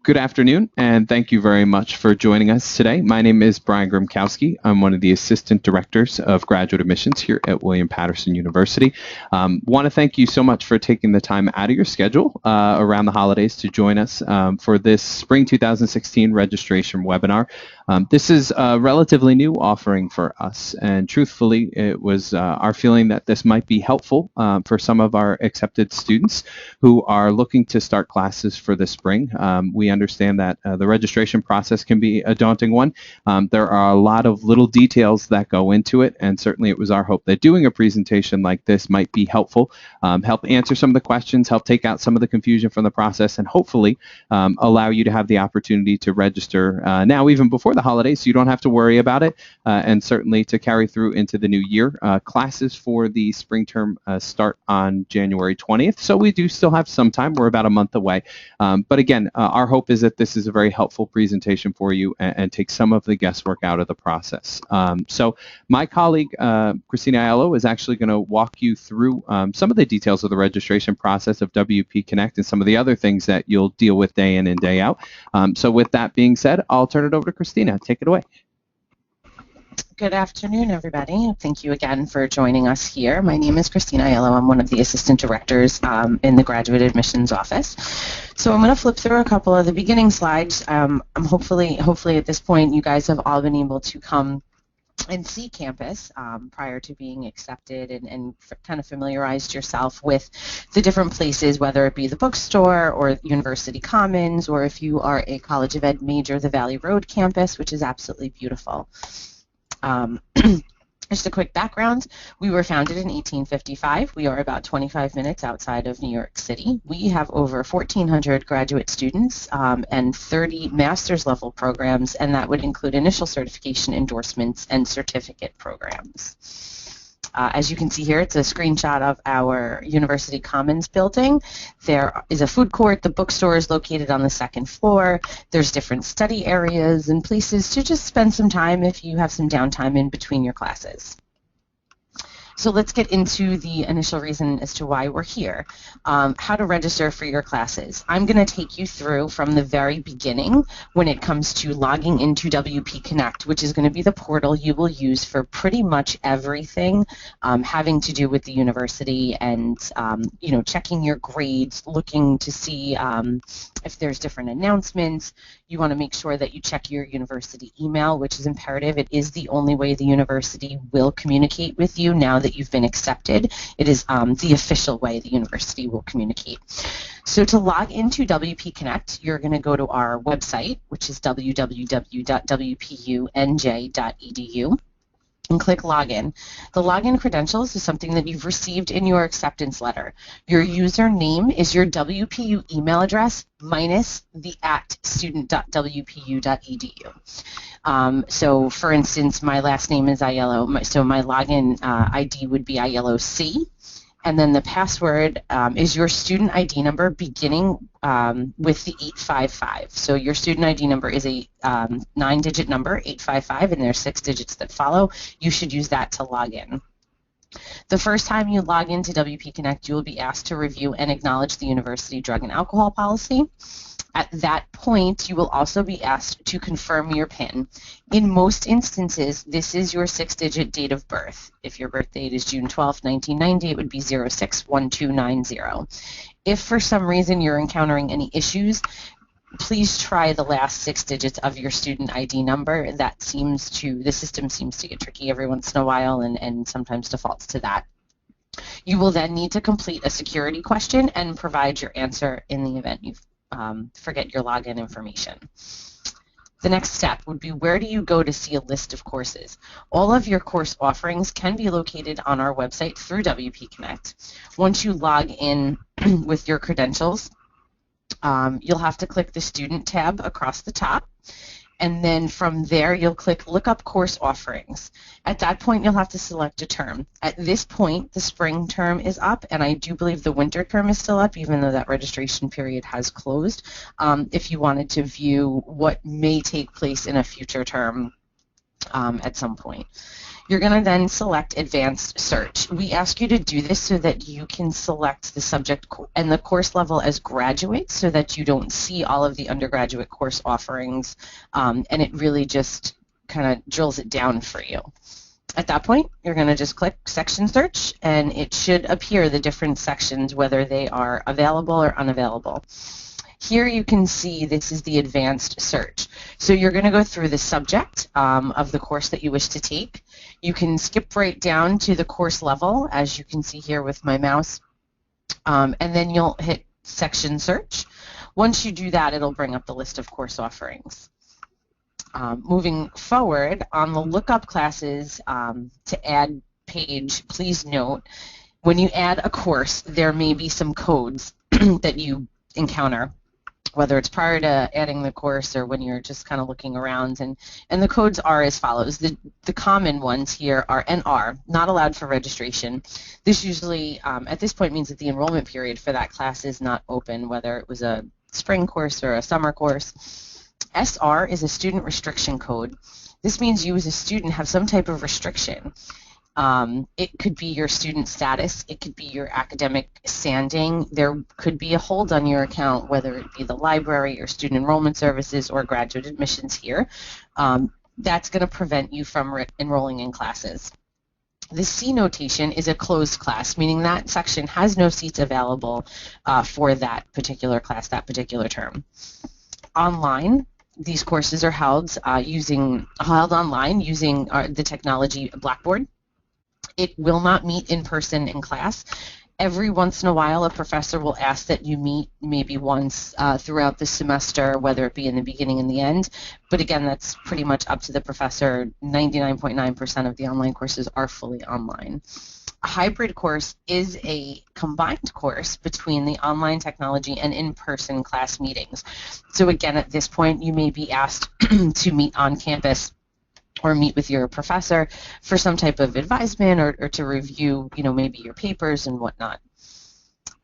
Good afternoon, and thank you very much for joining us today. My name is Brian Grzymkowski. I'm one of the Assistant Directors of Graduate Admissions here at William Paterson University. Want to thank you so much for taking the time out of your schedule around the holidays to join us for this Spring 2016 registration webinar. This is a relatively new offering for us, and truthfully, it was our feeling that this might be helpful for some of our accepted students who are looking to start classes for the spring. We understand that the registration process can be a daunting one. There are a lot of little details that go into it, and certainly it was our hope that doing a presentation like this might be helpful, help answer some of the questions, help take out some of the confusion from the process, and hopefully allow you to have the opportunity to register now, even before the holidays, so you don't have to worry about it, and certainly to carry through into the new year. Classes for the spring term start on January 20th, so we do still have some time. We're about a month away. But again, our hope is that this is a very helpful presentation for you and takes some of the guesswork out of the process. So my colleague, Christina Aiello, is actually going to walk you through some of the details of the registration process of WP Connect and some of the other things that you'll deal with day in and day out. So with that being said, I'll turn it over to Christina. Take it away. Good afternoon, everybody. Thank you again for joining us here. My name is Christina Aiello. I'm one of the assistant directors in the graduate admissions office. So I'm going to flip through a couple of the beginning slides. Hopefully at this point you guys have all been able to come and see campus prior to being accepted and kind of familiarized yourself with the different places, whether it be the bookstore or University Commons, or if you are a College of Ed major, the Valley Road campus, which is absolutely beautiful. Just a quick background, we were founded in 1855. We are about 25 minutes outside of New York City. We have over 1,400 graduate students and 30 master's level programs, and that would include initial certification, endorsements, and certificate programs. As you can see here, it's a screenshot of our University Commons building. There is a food court. The bookstore is located on the second floor. There's different study areas and places to just spend some time if you have some downtime in between your classes. So let's get into the initial reason as to why we're here, how to register for your classes. I'm going to take you through from the very beginning when it comes to logging into WP Connect, which is going to be the portal you will use for pretty much everything having to do with the university and, checking your grades, looking to see if there's different announcements. You want to make sure that you check your university email, which is imperative. It is the only way the university will communicate with you now that you've been accepted. It is the official way the university will communicate. So to log into WP Connect, you're going to go to our website, which is www.wpunj.edu. and click Login. The login credentials is something that you've received in your acceptance letter. Your username is your WPU email address minus the @student.wpu.edu. So for instance, my last name is Aiello, so my login ID would be Aiello C. And then the password is your student ID number beginning with the 855. So your student ID number is a 9-digit number, 855, and there's 6 digits that follow. You should use that to log in. The first time you log into WP Connect, you will be asked to review and acknowledge the university drug and alcohol policy. At that point, you will also be asked to confirm your PIN. In most instances, this is your 6-digit date of birth. If your birth date is June 12, 1990, it would be 061290. If for some reason you're encountering any issues, please try the last 6 digits of your student ID number. The system seems to get tricky every once in a while and sometimes defaults to that. You will then need to complete a security question and provide your answer in the event you forget your login information. The next step would be, where do you go to see a list of courses? All of your course offerings can be located on our website through WP Connect. Once you log in with your credentials, you'll have to click the Student tab across the top, and then from there you'll click Look Up Course Offerings. At that point you'll have to select a term. At this point the spring term is up, and I do believe the winter term is still up, even though that registration period has closed. If you wanted to view what may take place in a future term at some point. You're going to then select Advanced Search. We ask you to do this so that you can select the subject and the course level as graduate so that you don't see all of the undergraduate course offerings, and it really just kind of drills it down for you. At that point, you're going to just click Section Search, and it should appear the different sections, whether they are available or unavailable. Here you can see this is the Advanced Search. So you're going to go through the subject of the course that you wish to take. You can skip right down to the course level, as you can see here with my mouse, and then you'll hit Section Search. Once you do that, it'll bring up the list of course offerings. Moving forward, on the lookup classes to add page, please note, when you add a course, there may be some codes that you encounter, whether it's prior to adding the course or when you're just kind of looking around. And the codes are as follows. The common ones here are NR, not allowed for registration. This usually, at this point, means that the enrollment period for that class is not open, whether it was a spring course or a summer course. SR is a student restriction code. This means you as a student have some type of restriction. It could be your student status, it could be your academic standing, there could be a hold on your account, whether it be the library or student enrollment services or graduate admissions here. That's going to prevent you from enrolling in classes. The C notation is a closed class, meaning that section has no seats available for that particular class, that particular term. Online, these courses are held online using the technology Blackboard. It will not meet in person in class. Every once in a while, a professor will ask that you meet maybe once throughout the semester, whether it be in the beginning and the end. But again, that's pretty much up to the professor. 99.9% of the online courses are fully online. A hybrid course is a combined course between the online technology and in-person class meetings. So again, at this point, you may be asked to meet on campus or meet with your professor for some type of advisement or to review, maybe your papers and whatnot.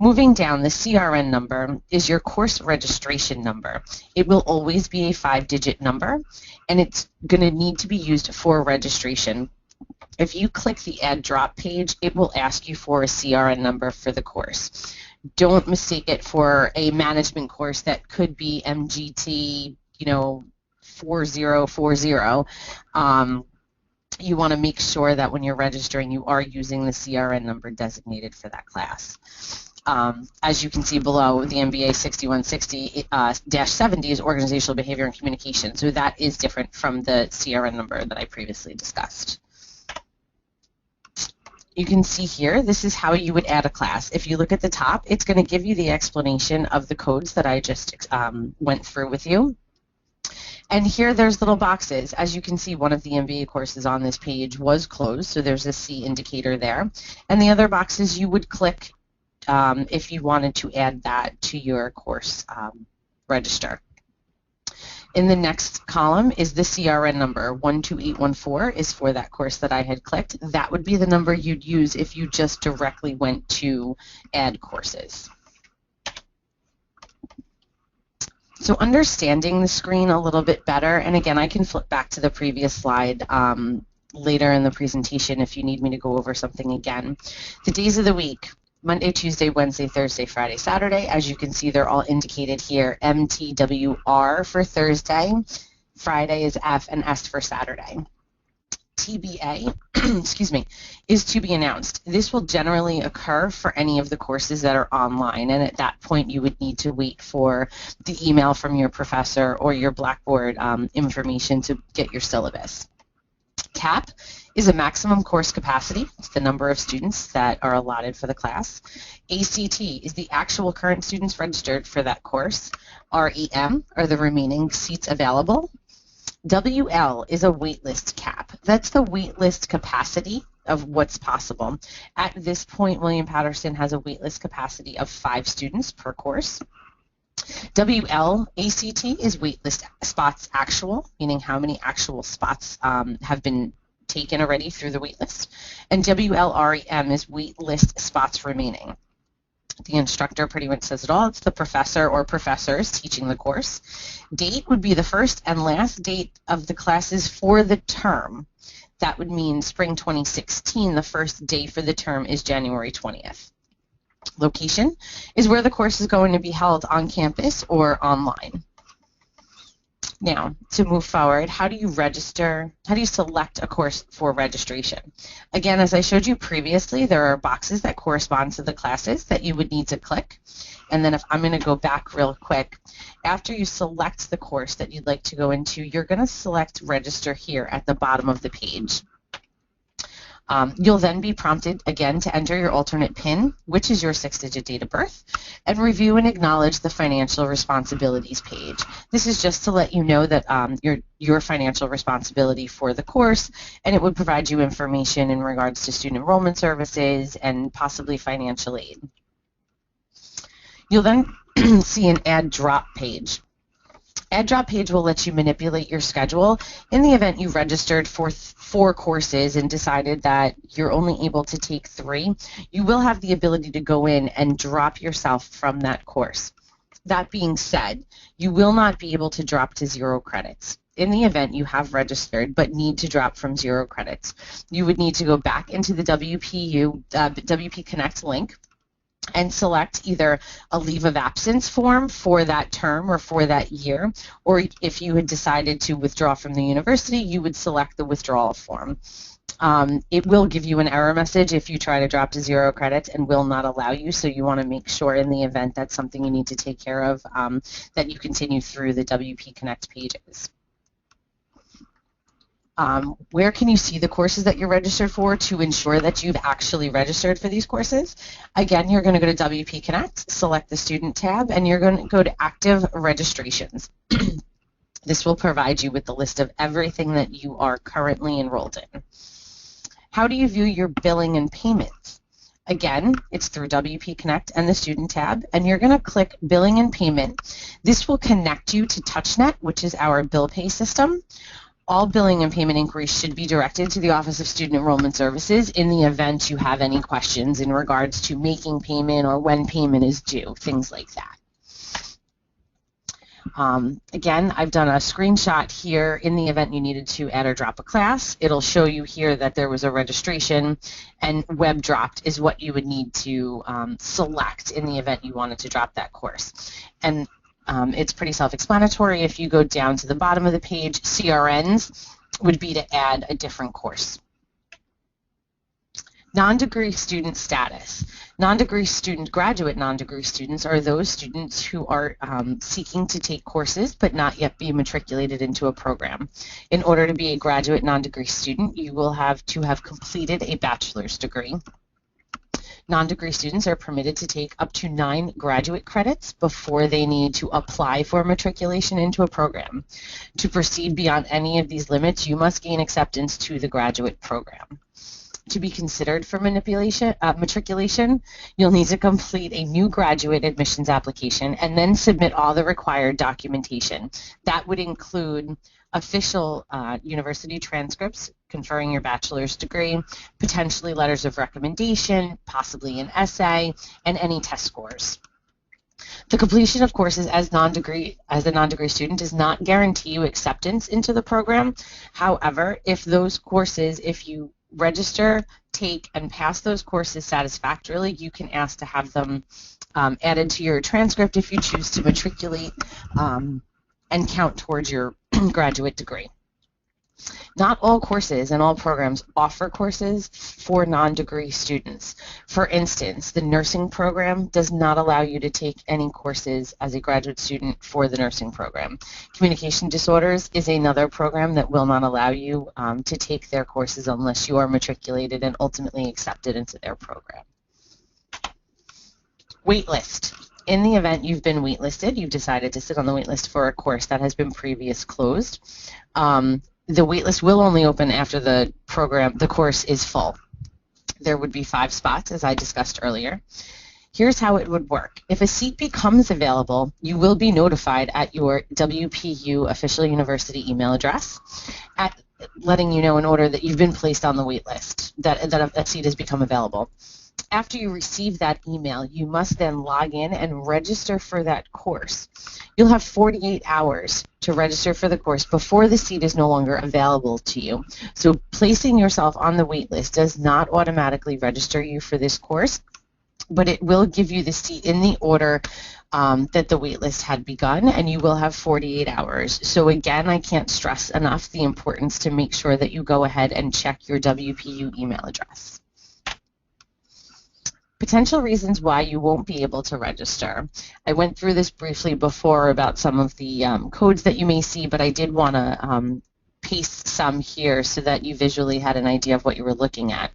Moving down, the CRN number is your course registration number. It will always be a 5-digit number, and it's going to need to be used for registration. If you click the Add Drop page, it will ask you for a CRN number for the course. Don't mistake it for a management course that could be MGT, 4040. You want to make sure that when you're registering, you are using the CRN number designated for that class. As you can see below, the MBA 6160-70 is Organizational Behavior and Communication. So that is different from the CRN number that I previously discussed. You can see here, this is how you would add a class. If you look at the top, it's going to give you the explanation of the codes that I just went through with you. And here there's little boxes. As you can see, one of the MBA courses on this page was closed, so there's a C indicator there. And the other boxes you would click if you wanted to add that to your course register. In the next column is the CRN number. 12814 is for that course that I had clicked. That would be the number you'd use if you just directly went to add courses. So understanding the screen a little bit better, and again, I can flip back to the previous slide later in the presentation if you need me to go over something again. The days of the week: Monday, Tuesday, Wednesday, Thursday, Friday, Saturday. As you can see, they're all indicated here. MTWR for Thursday, Friday is F, and S for Saturday. TBA, excuse me, is to be announced. This will generally occur for any of the courses that are online, and at that point you would need to wait for the email from your professor or your Blackboard information to get your syllabus. CAP is a maximum course capacity. It's the number of students that are allotted for the class. ACT is the actual current students registered for that course. REM are the remaining seats available. WL is a waitlist cap. That's the waitlist capacity of what's possible. At this point, William Paterson has a waitlist capacity of 5 students per course. WLACT is waitlist spots actual, meaning how many actual spots have been taken already through the waitlist. And WLREM is waitlist spots remaining. The instructor pretty much says it all. It's the professor or professors teaching the course. Date would be the first and last date of the classes for the term. That would mean spring 2016, the first day for the term is January 20th. Location is where the course is going to be held on campus or online. Now, to move forward, how do you register? How do you select a course for registration? Again, as I showed you previously, there are boxes that correspond to the classes that you would need to click. And then if I'm going to go back real quick, after you select the course that you'd like to go into, you're going to select register here at the bottom of the page. You'll then be prompted again to enter your alternate PIN, which is your 6-digit date of birth, and review and acknowledge the financial responsibilities page. This is just to let you know that your financial responsibility for the course, and it would provide you information in regards to student enrollment services and possibly financial aid. You'll then see an add drop page. Add drop page will let you manipulate your schedule in the event you registered for 4 courses and decided that you're only able to take 3. You will have the ability to go in and drop yourself from that course. That being said, you will not be able to drop to 0 credits. In the event you have registered but need to drop from 0 credits, you would need to go back into the WP Connect link and select either a leave of absence form for that term or for that year, or if you had decided to withdraw from the university, you would select the withdrawal form. It will give you an error message if you try to drop to 0 credits and will not allow you, so you want to make sure in the event that's something you need to take care of, that you continue through the WP Connect pages. Where can you see the courses that you're registered for to ensure that you've actually registered for these courses? Again, you're going to go to WP Connect, select the Student tab, and you're going to go to Active Registrations. This will provide you with the list of everything that you are currently enrolled in. How do you view your billing and payments? Again, it's through WP Connect and the Student tab, and you're going to click Billing and Payment. This will connect you to TouchNet, which is our bill pay system. All billing and payment inquiries should be directed to the Office of Student Enrollment Services in the event you have any questions in regards to making payment or when payment is due, things like that. Again, I've done a screenshot here in the event you needed to add or drop a class. It'll show you here that there was a registration, and web dropped is what you would need to select in the event you wanted to drop that course. And it's pretty self-explanatory. If you go down to the bottom of the page, CRNs would be to add a different course. Non-degree student status. Non-degree student, graduate non-degree students are those students who are seeking to take courses but not yet be matriculated into a program. In order to be a graduate non-degree student, you will have to have completed a bachelor's degree. Non-degree students are permitted to take up to 9 graduate credits before they need to apply for matriculation into a program. To proceed beyond any of these limits, you must gain acceptance to the graduate program. To be considered for matriculation, you'll need to complete a new graduate admissions application and then submit all the required documentation. That would include official university transcripts conferring your bachelor's degree, potentially letters of recommendation, possibly an essay, and any test scores. The completion of courses as a non-degree student does not guarantee you acceptance into the program. However, if you register, take, and pass those courses satisfactorily, you can ask to have them added to your transcript if you choose to matriculate and count towards your graduate degree. Not all courses and all programs offer courses for non-degree students. For instance, the nursing program does not allow you to take any courses as a graduate student for the nursing program. Communication disorders is another program that will not allow you to take their courses unless you are matriculated and ultimately accepted into their program. Waitlist. In the event you've been waitlisted, you've decided to sit on the waitlist for a course that has been previously closed. The waitlist will only open after the course is full. There would be 5 spots, as I discussed earlier. Here's how it would work. If a seat becomes available, you will be notified at your WPU official university email address, letting you know in order that you've been placed on the waitlist, that a seat has become available. After you receive that email, you must then log in and register for that course. You'll have 48 hours to register for the course before the seat is no longer available to you. So placing yourself on the wait list does not automatically register you for this course, but it will give you the seat in the order that the waitlist had begun, and you will have 48 hours. So again, I can't stress enough the importance to make sure that you go ahead and check your WPU email address. Potential reasons why you won't be able to register. I went through this briefly before about some of the codes that you may see, but I did want to paste some here so that you visually had an idea of what you were looking at.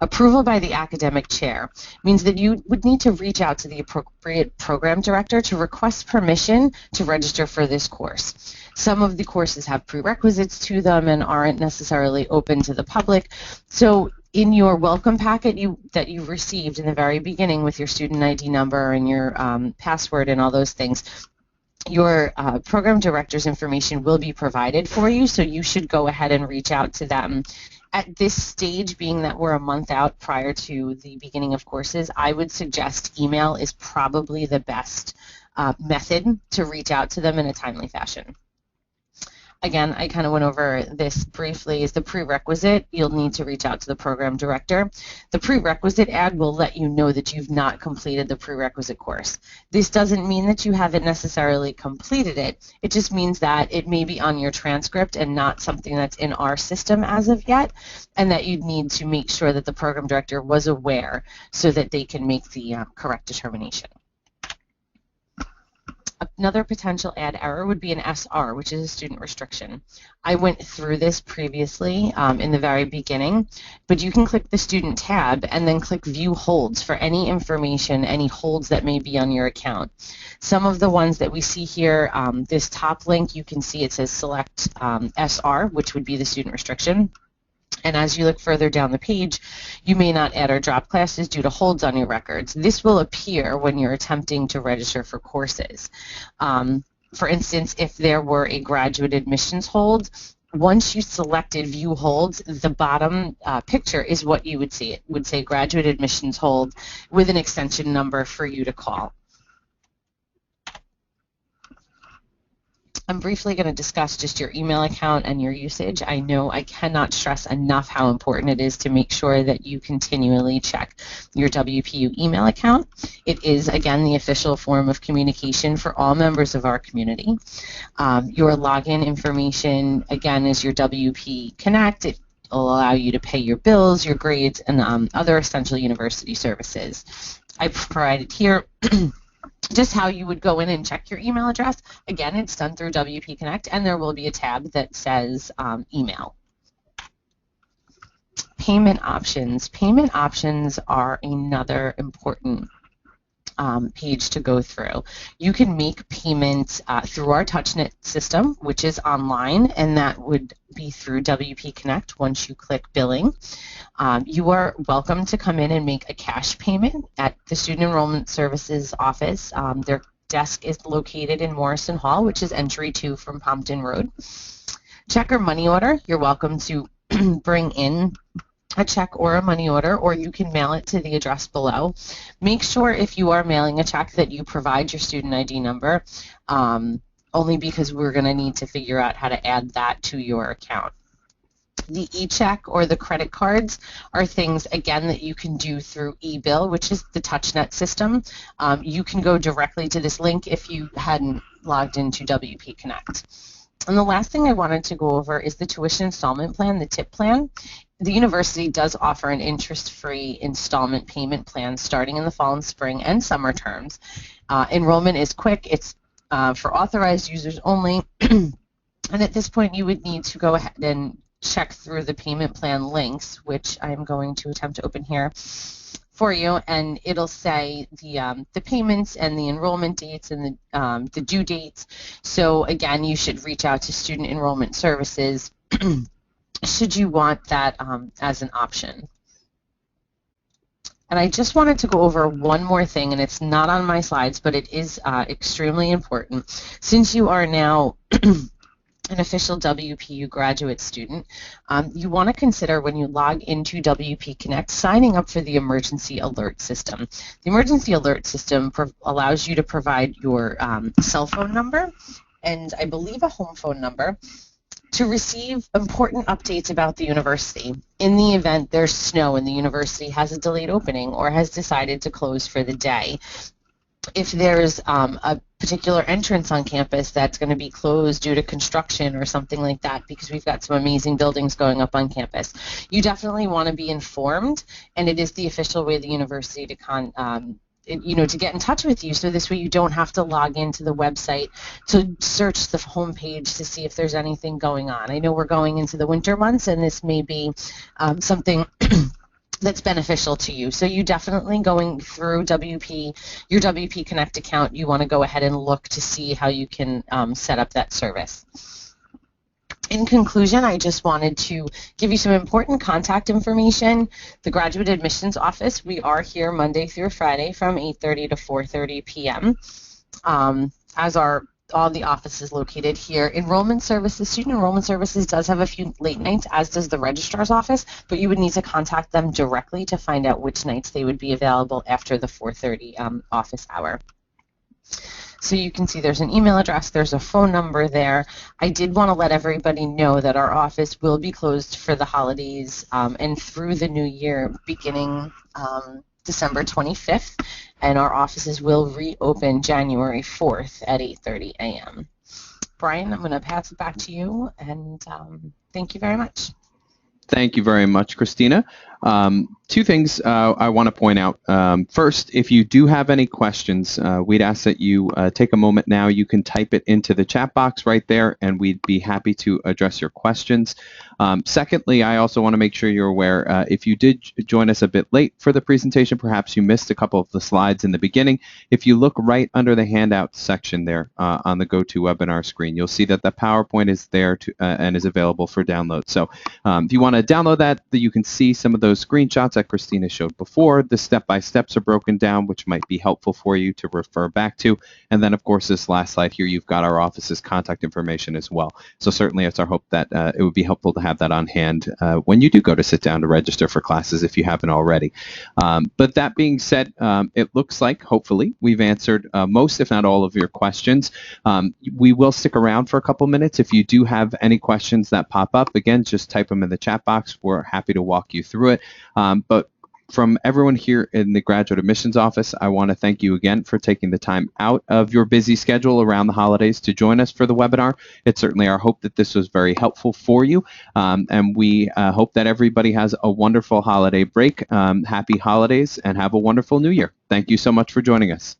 Approval by the academic chair means that you would need to reach out to the appropriate program director to request permission to register for this course. Some of the courses have prerequisites to them and aren't necessarily open to the public. So in your welcome packet that you received in the very beginning with your student ID number and your password and all those things, your program director's information will be provided for you, so you should go ahead and reach out to them. At this stage, being that we're a month out prior to the beginning of courses, I would suggest email is probably the best method to reach out to them in a timely fashion. Again, I kind of went over this briefly. Is the prerequisite, you'll need to reach out to the program director. The prerequisite ad will let you know that you've not completed the prerequisite course. This doesn't mean that you haven't necessarily completed it. It just means that it may be on your transcript and not something that's in our system as of yet, and that you need to make sure that the program director was aware so that they can make the correct determination. Another potential ad error would be an SR, which is a student restriction. I went through this previously in the very beginning, but you can click the student tab and then click view holds for any information, any holds that may be on your account. Some of the ones that we see here, this top link, you can see it says select SR, which would be the student restriction. And as you look further down the page, you may not add or drop classes due to holds on your records. This will appear when you're attempting to register for courses. For instance, if there were a graduate admissions hold, once you selected view holds, the bottom picture is what you would see. It would say graduate admissions hold with an extension number for you to call. I'm briefly going to discuss just your email account and your usage. I know I cannot stress enough how important it is to make sure that you continually check your WPU email account. It is, again, the official form of communication for all members of our community. Your login information, again, is your WP Connect. It will allow you to pay your bills, your grades, and other essential university services. I provided here just how you would go in and check your email address. Again, it's done through WP Connect, and there will be a tab that says email. Payment options. Payment options are another important page to go through. You can make payments through our TouchNet system, which is online, and that would be through WP Connect once you click billing. You are welcome to come in and make a cash payment at the Student Enrollment Services office. Their desk is located in Morrison Hall, which is entry 2 from Pompton Road. Check or money order, you're welcome to bring in a check or a money order, or you can mail it to the address below. Make sure if you are mailing a check that you provide your student ID number, only because we're going to need to figure out how to add that to your account. The e-check or the credit cards are things, again, that you can do through eBill, which is the TouchNet system. You can go directly to this link if you hadn't logged into WP Connect. And the last thing I wanted to go over is the tuition installment plan, the TIP plan. The university does offer an interest-free installment payment plan starting in the fall and spring and summer terms. Enrollment is quick. It's for authorized users only. And at this point, you would need to go ahead and check through the payment plan links, which I'm going to attempt to open here for you, and it'll say the payments and the enrollment dates and the due dates. So again, you should reach out to Student Enrollment Services should you want that as an option. And I just wanted to go over one more thing, and it's not on my slides, but it is extremely important. Since you are now an official WPU graduate student, you want to consider when you log into WP Connect signing up for the emergency alert system. The emergency alert system allows you to provide your cell phone number and I believe a home phone number to receive important updates about the university. In the event there's snow and the university has a delayed opening or has decided to close for the day. If there's a particular entrance on campus that's going to be closed due to construction or something like that, because we've got some amazing buildings going up on campus, you definitely want to be informed, and it is the official way of the university to to get in touch with you, so this way you don't have to log into the website to search the homepage to see if there's anything going on. I know we're going into the winter months, and this may be something that's beneficial to you. So you definitely, going through your WP Connect account, you want to go ahead and look to see how you can set up that service. In conclusion, I just wanted to give you some important contact information. The Graduate Admissions Office, we are here Monday through Friday from 8:30 to 4:30 p.m. As are all the offices located here. Enrollment Services, Student Enrollment Services does have a few late nights, as does the Registrar's Office, but you would need to contact them directly to find out which nights they would be available after the 4:30 office hour. So you can see there's an email address, there's a phone number there. I did want to let everybody know that our office will be closed for the holidays and through the new year beginning December 25th, and our offices will reopen January 4th at 8:30 a.m. Brian, I'm going to pass it back to you, and thank you very much. Thank you very much, Christina. Two things I want to point out. First, if you do have any questions, we'd ask that you take a moment now. You can type it into the chat box right there, and we'd be happy to address your questions. Secondly, I also want to make sure you're aware, if you did join us a bit late for the presentation, perhaps you missed a couple of the slides in the beginning. If you look right under the handout section there on the GoToWebinar screen, you'll see that the PowerPoint is there and is available for download. So if you want to download that, you can see some of those screenshots that Christina showed before. The step-by-steps are broken down, which might be helpful for you to refer back to. And then, of course, this last slide here, you've got our office's contact information as well. So certainly it's our hope that it would be helpful to have that on hand when you do go to sit down to register for classes if you haven't already. But that being said, it looks like, hopefully, we've answered most, if not all, of your questions. We will stick around for a couple minutes. If you do have any questions that pop up, again, just type them in the chat box. We're happy to walk you through it. But from everyone here in the Graduate Admissions Office, I want to thank you again for taking the time out of your busy schedule around the holidays to join us for the webinar. It's certainly our hope that this was very helpful for you, and we hope that everybody has a wonderful holiday break. Happy holidays, and have a wonderful new year. Thank you so much for joining us.